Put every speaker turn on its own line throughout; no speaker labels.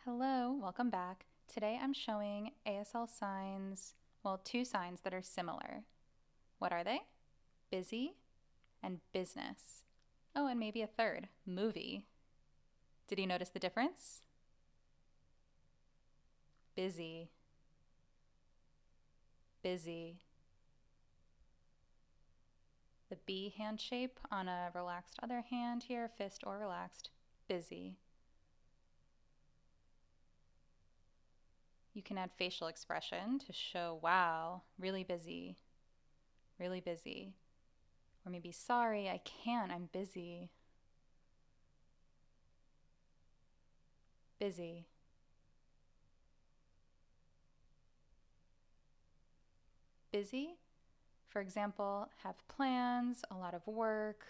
Hello, welcome back. Today I'm showing ASL signs, well, two signs that are similar. What are they? Busy and business. Oh, and maybe a third, movie. Did you notice the difference? Busy, busy. The B hand shape on a relaxed other hand here, fist or relaxed, busy. You can add facial expression to show, wow, really busy, really busy. Or maybe, sorry, I can't, I'm busy. Busy. Busy, for example, have plans, a lot of work,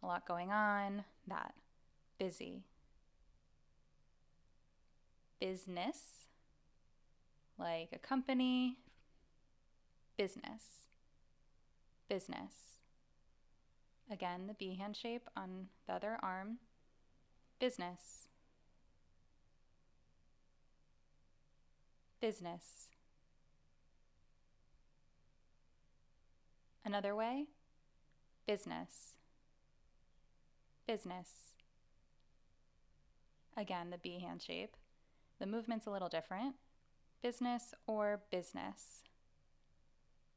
a lot going on, that. Busy. Business, like a company, business. Business. Again, the B hand shape on the other arm, business. Business. Another way, business. Business. Again, the B hand shape. The movement's a little different. Business or business.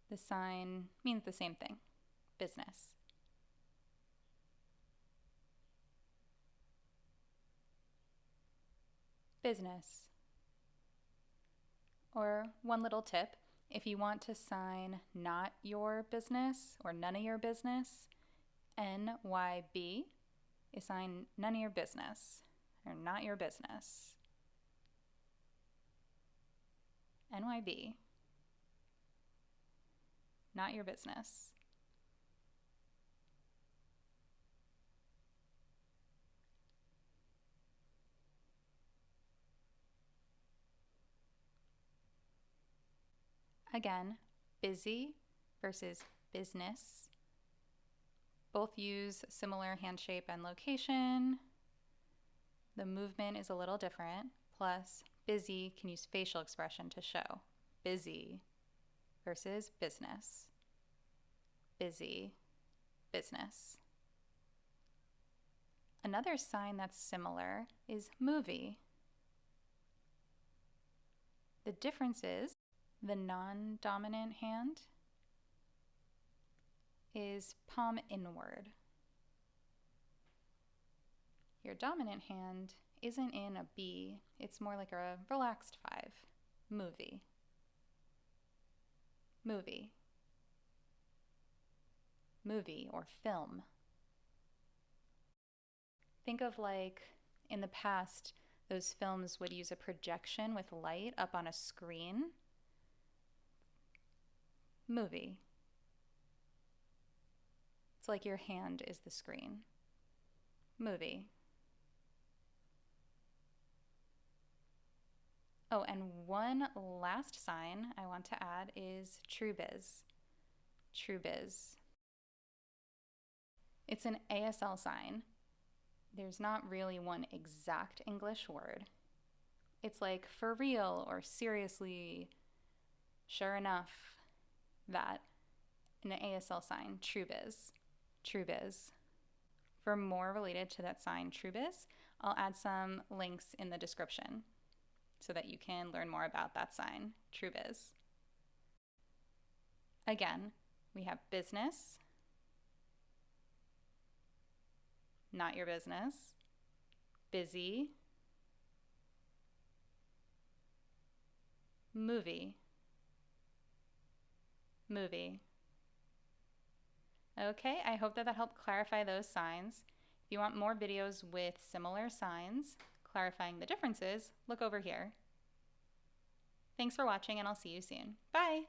The sign means the same thing, business. Business. Or one little tip, if you want to sign not your business or none of your business, NYB is sign none of your business or not your business. NYB, not your business. Again, busy versus business. Both use similar hand shape and location. The movement is a little different. Plus, busy can use facial expression to show. Busy versus business. Busy, business. Another sign that's similar is movie. The difference is the non-dominant hand is palm inward. Your dominant hand isn't in a B, it's more like a relaxed 5. Movie. Movie. Movie or film. Think of like in the past, those films would use a projection with light up on a screen. Movie. It's like your hand is the screen. Movie. Oh, and one last sign I want to add is TRU-BIZ. TRU-BIZ. It's an ASL sign. There's not really one exact English word. It's like for real or seriously, sure enough, that. An ASL sign, TRU-BIZ. TRU-BIZ. For more related to that sign, TRU-BIZ, I'll add some links in the description so that you can learn more about that sign, TRU-BIZ. Again, we have business, not your business, busy, movie, movie. Okay, I hope that helped clarify those signs. If you want more videos with similar signs, clarifying the differences, look over here. Thanks for watching and I'll see you soon. Bye!